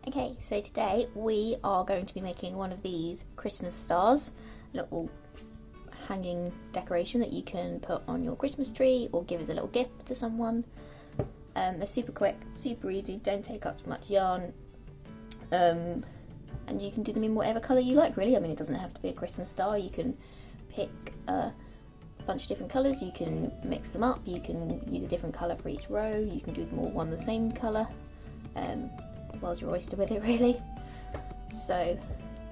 Okay, so today we are going to be making one of these Christmas stars, a little hanging decoration that you can put on your Christmas tree or give as a little gift to someone. They're super quick, super easy, don't take up much yarn, and you can do them in whatever colour you like really. I mean, it doesn't have to be a Christmas star, you can pick a bunch of different colours, you can mix them up, you can use a different colour for each row, you can do them all one the same colour. Where's your oyster with it really. So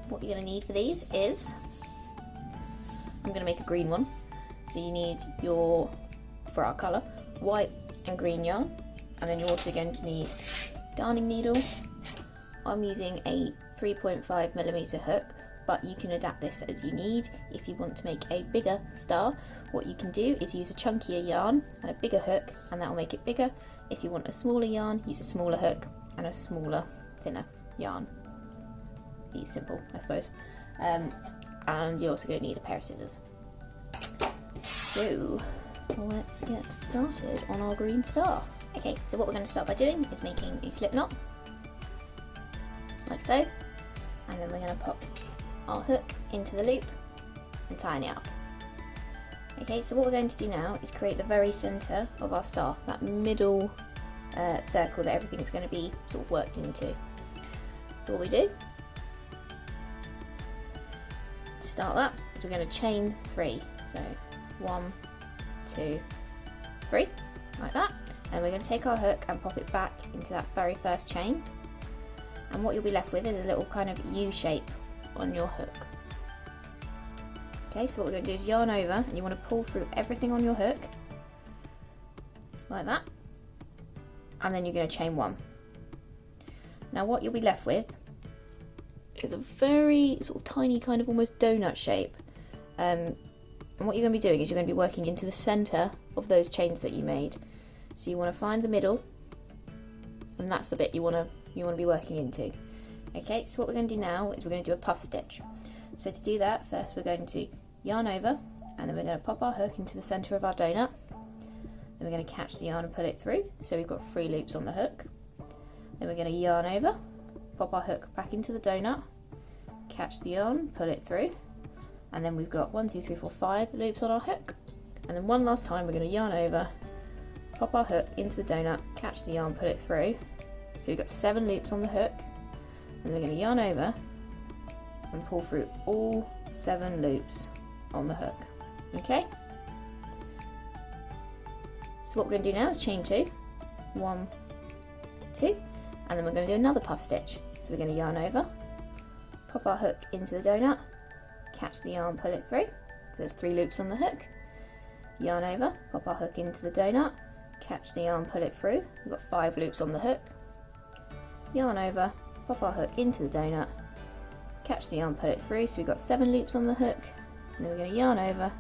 what you're going to need for these is, I'm going to make a green one, so you need your, for our colour, white and green yarn, and then you're also going to need darning needle. I'm using a 3.5mm hook, but you can adapt this as you need. If you want to make a bigger star, what you can do is use a chunkier yarn and a bigger hook, and that will make it bigger. If you want a smaller yarn, use a smaller hook and a smaller, thinner yarn. Be simple, I suppose. And you're also going to need a pair of scissors. So let's get started on our green star. Okay, so what we're going to start by doing is making a slip knot, like so, and then we're going to pop our hook into the loop and tying it up. Okay, so what we're going to do now is create the very centre of our star, that middle circle that everything's going to be sort of worked into. So what we do to start that is we're going to chain 3. So 1, 2, 3, like that. And we're going to take our hook and pop it back into that very first chain. And what you'll be left with is a little kind of U shape on your hook. Okay, so what we're going to do is yarn over, and you want to pull through everything on your hook, like that. And then you're going to chain 1. Now what you'll be left with is a very sort of tiny kind of almost donut shape. And what you're going to be doing is you're going to be working into the centre of those chains that you made. So you want to find the middle, and that's the bit you want to be working into. Okay, so what we're going to do now is we're going to do a puff stitch. So to do that, first we're going to yarn over, and then we're going to pop our hook into the centre of our donut. Then we're going to catch the yarn and pull it through, so we've got 3 loops on the hook. Then we're going to yarn over, pop our hook back into the donut, catch the yarn, pull it through, and then we've got 1, 2, 3, 4, 5 loops on our hook. And then one last time we're going to yarn over, pop our hook into the donut, catch the yarn, pull it through, so we've got 7 loops on the hook. And then we're going to yarn over and pull through all 7 loops on the hook. Okay? So what we're going to do now is chain 2, 1, 2, and then we're going to do another puff stitch. So we're going to yarn over, pop our hook into the donut, catch the yarn, pull it through, so there's 3 loops on the hook, yarn over, pop our hook into the donut, catch the yarn, pull it through, we've got 5 loops on the hook, yarn over, pop our hook into the donut, catch the yarn, pull it through, so we've got 7 loops on the hook, and then we're going to yarn over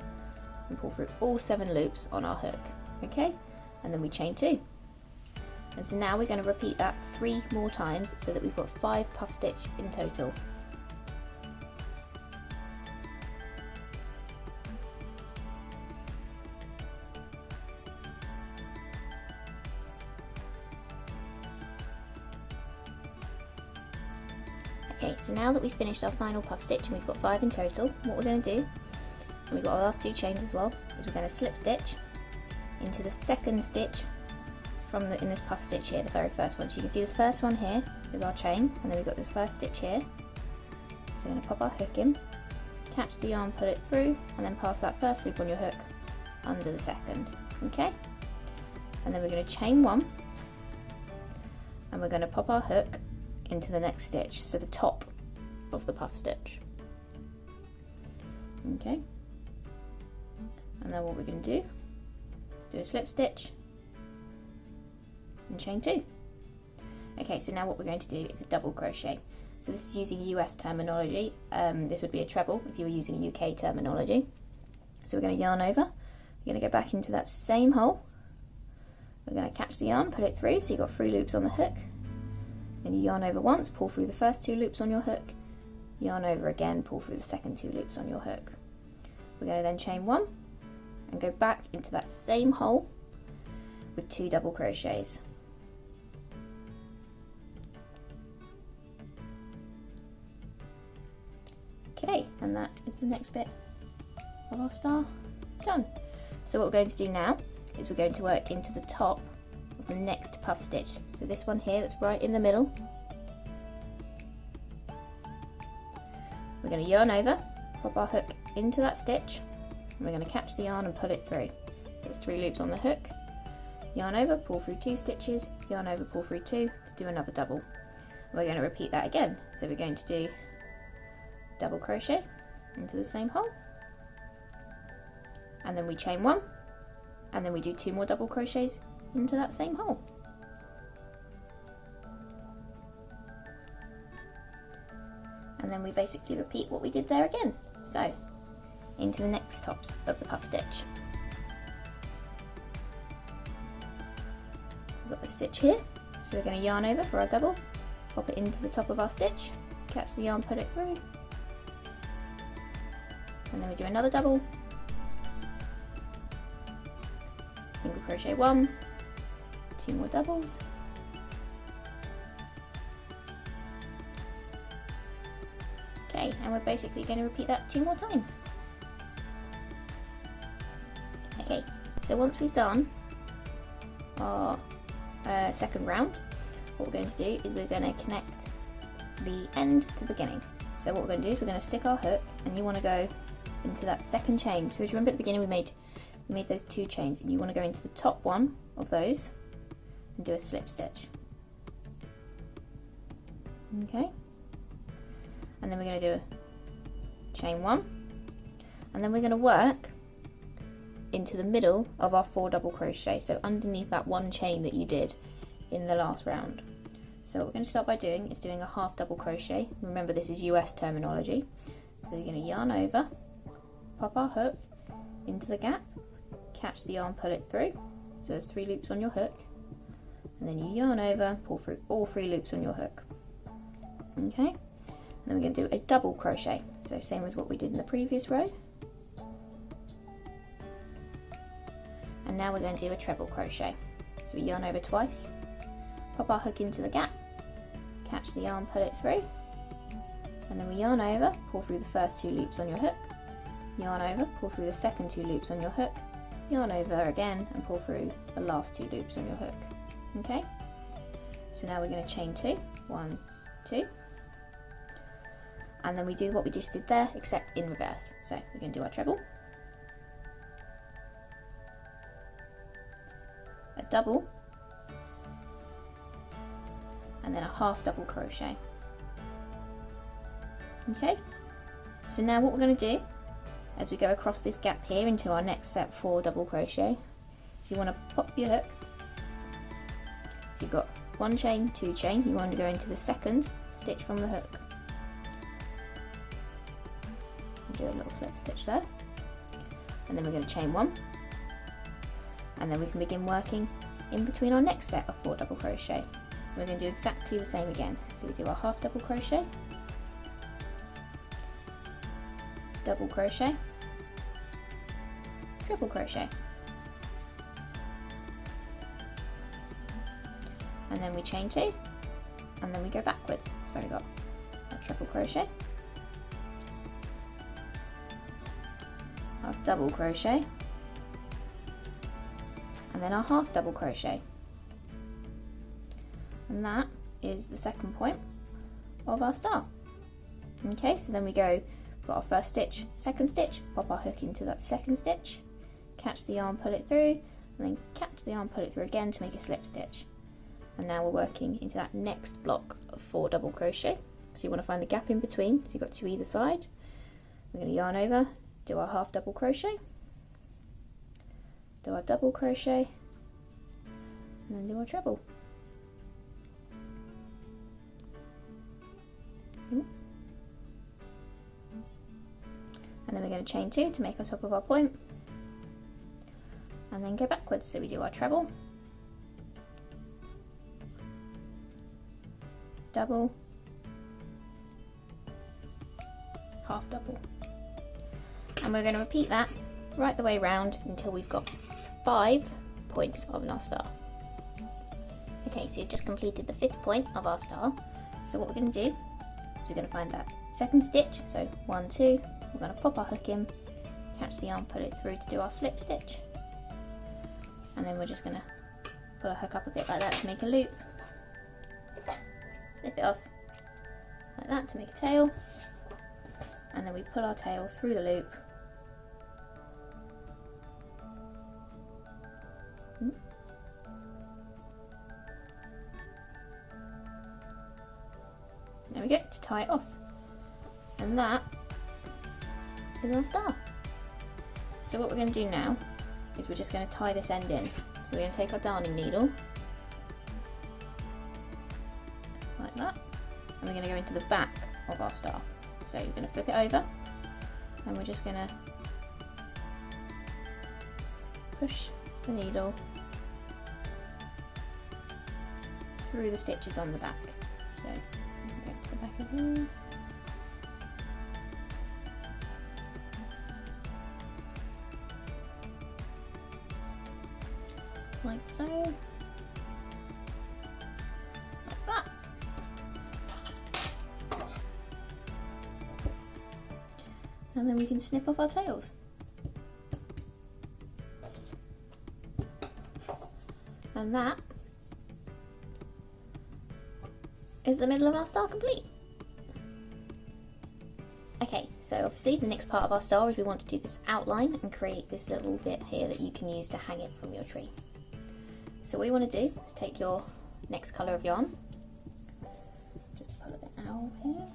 and pull through all 7 loops on our hook. Okay, and then we chain 2. And so now we're going to repeat that 3 more times so that we've got 5 puff stitch in total. Okay, so now that we've finished our final puff stitch and we've got 5 in total, what we're going to do, and we've got our last 2 chains as well, is we're going to slip stitch into the second stitch in this puff stitch here, the very first one. So you can see this first one here is our chain, and then we've got this first stitch here. So we're going to pop our hook in, catch the yarn, pull it through, and then pass that first loop on your hook under the second. Okay? And then we're going to chain 1, and we're going to pop our hook into the next stitch, so the top of the puff stitch. Okay? And then what we're going to do is do a slip stitch and chain 2. Okay, so now what we're going to do is a double crochet. So this is using US terminology. This would be a treble if you were using UK terminology. So we're going to yarn over, we're going to go back into that same hole, we're going to catch the yarn, pull it through, so you've got 3 loops on the hook. Then you yarn over once, pull through the first 2 loops on your hook, yarn over again, pull through the second 2 loops on your hook. We're going to then chain 1 and go back into that same hole with 2 double crochets. and that is the next bit of our star done. So what we're going to do now is we're going to work into the top of the next puff stitch. So this one here that's right in the middle. We're going to yarn over, pop our hook into that stitch, and we're going to catch the yarn and pull it through. So it's 3 loops on the hook, yarn over, pull through 2 stitches, yarn over, pull through 2 to do another double. And we're going to repeat that again. So we're going to do double crochet into the same hole, and then we chain 1, and then we do 2 more double crochets into that same hole. And then we basically repeat what we did there again. So into the next tops of the puff stitch. We've got the stitch here, so we're going to yarn over for our double, pop it into the top of our stitch, catch the yarn, put it through, and then we do another double, single crochet 1, 2 more doubles, okay, and we're basically going to repeat that 2 more times. Okay, so once we've done our second round, what we're going to do is we're going to connect the end to the beginning. So what we're going to do is we're going to stick our hook, and you want to go into that second chain. So as you remember at the beginning we made those 2 chains, and you want to go into the top one of those and do a slip stitch. Okay, and then we're going to do a chain 1, and then we're going to work into the middle of our 4 double crochet, so underneath that 1 chain that you did in the last round. So what we're going to start by doing is doing a half double crochet. Remember, this is US terminology. So you're going to yarn over, pop our hook into the gap, catch the yarn, pull it through, so there's 3 loops on your hook, and then you yarn over, pull through all 3 loops on your hook. Okay, and then we're going to do a double crochet, so same as what we did in the previous row. And now we're going to do a treble crochet. So we yarn over twice, pop our hook into the gap, catch the yarn, pull it through, and then we yarn over, pull through the first 2 loops on your hook, yarn over, pull through the second 2 loops on your hook, yarn over again and pull through the last 2 loops on your hook. Okay, so now we're going to chain 2, 1, 2, and then we do what we just did there, except in reverse. So we're going to do our treble, a double, and then a half double crochet. Okay, so now what we're going to do as we go across this gap here into our next set 4 double crochet, so you want to pop your hook, so you've got 1 chain, 2 chain, you want to go into the second stitch from the hook, and do a little slip stitch there, and then we're going to chain 1, and then we can begin working in between our next set of 4 double crochet. We're going to do exactly the same again. So we do our half double crochet, double crochet, triple crochet, and then we chain 2, and then we go backwards. So we got our triple crochet, our double crochet, and then our half double crochet, and that is the second point of our star. Okay, so then we go, we've got our first stitch, second stitch, pop our hook into that second stitch, catch the yarn, pull it through, and then catch the yarn, pull it through again to make a slip stitch. And now we're working into that next block of 4 double crochet. So you want to find the gap in between, so you've got 2 either side. We're going to yarn over, do our half double crochet, do our double crochet, and then do our treble. And then we're going to chain 2 to make our top of our point, and then go backwards. So we do our treble, double, half double, and we're going to repeat that right the way round until we've got 5 points of our star. Okay, so you've just completed the 5th point of our star. So what we're going to do is we're going to find that second stitch, so 1, 2, we're going to pop our hook in, catch the yarn, pull it through to do our slip stitch, and then we're just going to pull our hook up a bit like that to make a loop, snip it off like that to make a tail, and then we pull our tail through the loop. There we go, to tie it off. And that is our star. So what we're going to do now is we're just going to tie this end in. So we're going to take our darning needle, like that, and we're going to go into the back of our star. So you're going to flip it over, and we're just going to push the needle through the stitches on the back. So go to the back of here. Like so. Like that. And then we can snip off our tails. And that is the middle of our star complete. Okay, so obviously the next part of our star is we want to do this outline and create this little bit here that you can use to hang it from your tree. So what you want to do is take your next colour of yarn, just pull a bit out here,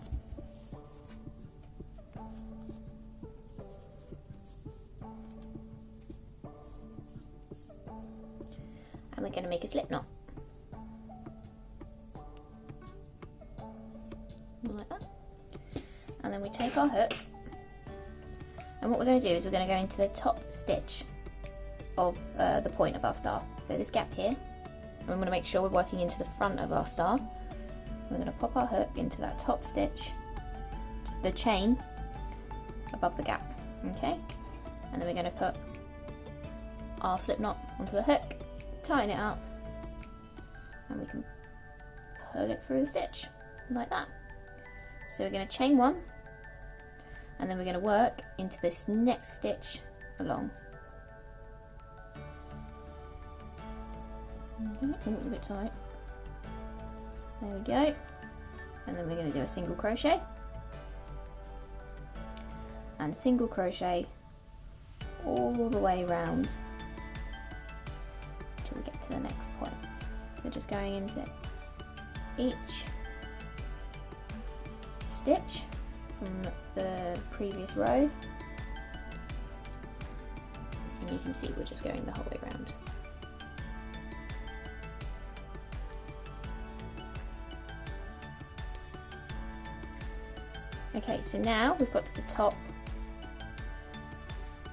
and we're going to make a slip knot. Like that. And then we take our hook, and what we're going to do is we're going to go into the top stitch of the point of our star. So this gap here, and we want to make sure we're working into the front of our star. We're going to pop our hook into that top stitch, the chain above the gap, okay? And then we're going to put our slip knot onto the hook, tighten it up, and we can pull it through the stitch like that. So we're going to chain one, and then we're going to work into this next stitch along. Okay, oh, it's a bit tight. There we go. And then we're going to do a single crochet and single crochet all the way around till we get to the next point. So just going into each stitch from the previous row, and you can see we're just going the whole way around. Okay, so now we've got to the top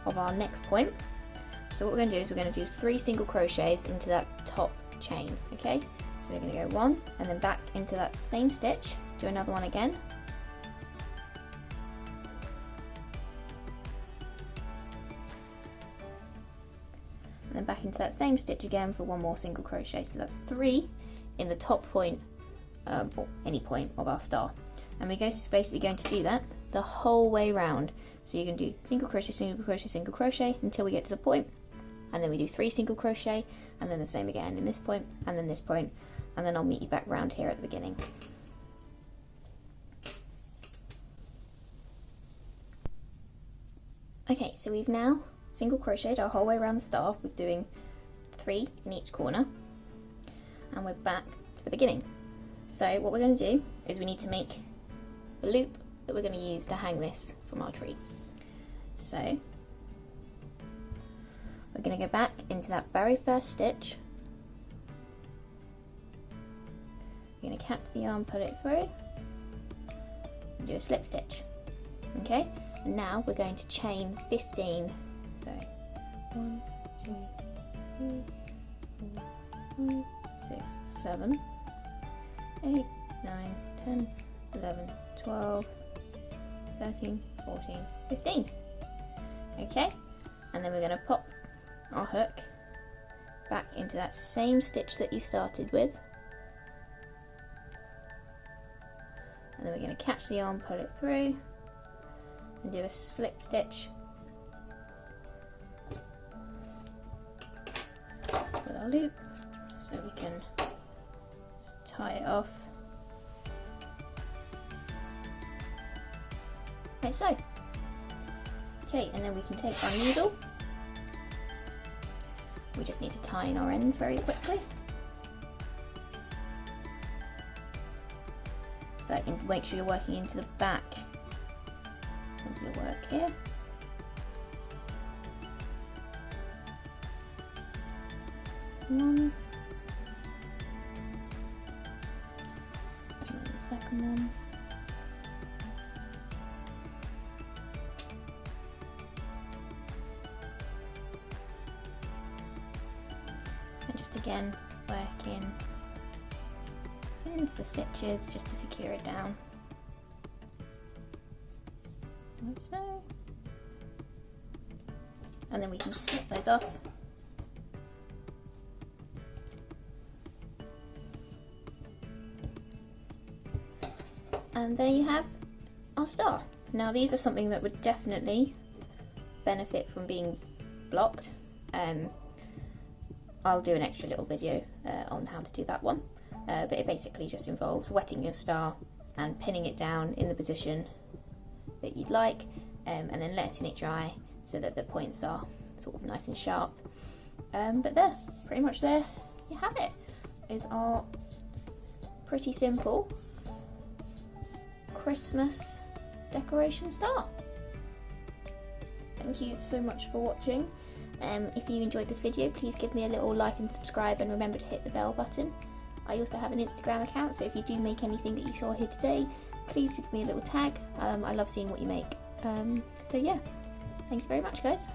of our next point. So what we're going to do is we're going to do 3 single crochets into that top chain, okay? So we're going to go 1 and then back into that same stitch, do another one again. And then back into that same stitch again for 1 more single crochet. So that's 3 in the top point, or any point of our star. And we're basically going to do that the whole way round. So you can do single crochet, single crochet, single crochet until we get to the point, and then we do 3 single crochet, and then the same again in this point, and then this point, and then I'll meet you back round here at the beginning. Okay, so we've now single crocheted our whole way around the star with doing 3 in each corner, and we're back to the beginning. So what we're going to do is we need to make the loop that we're going to use to hang this from our tree. So we're going to go back into that very first stitch. We're going to catch the yarn, pull it through, and do a slip stitch. Okay, and now we're going to chain 15. So 1, 2, 3, 4, 5, 6, 7, 8, 9, 10, 11, 12, 13, 14, 15. Okay, and then we're going to pop our hook back into that same stitch that you started with, and then we're going to catch the yarn, pull it through, and do a slip stitch with our loop, so we can just tie it off like so. Okay, and then we can take our needle. We just need to tie in our ends very quickly. So make sure you're working into the back of your work here. One. And then the second one. Again, working into the stitches just to secure it down, like so, and then we can snip those off. And there you have our star. Now these are something that would definitely benefit from being blocked. I'll do an extra little video on how to do that one, but it basically just involves wetting your star and pinning it down in the position that you'd like, and then letting it dry so that the points are sort of nice and sharp. But there, pretty much there you have it, is our pretty simple Christmas decoration star. Thank you so much for watching. If you enjoyed this video, please give me a little like and subscribe, and remember to hit the bell button. I also have an Instagram account, so if you do make anything that you saw here today, please give me a little tag. I love seeing what you make. So yeah, thank you very much, guys.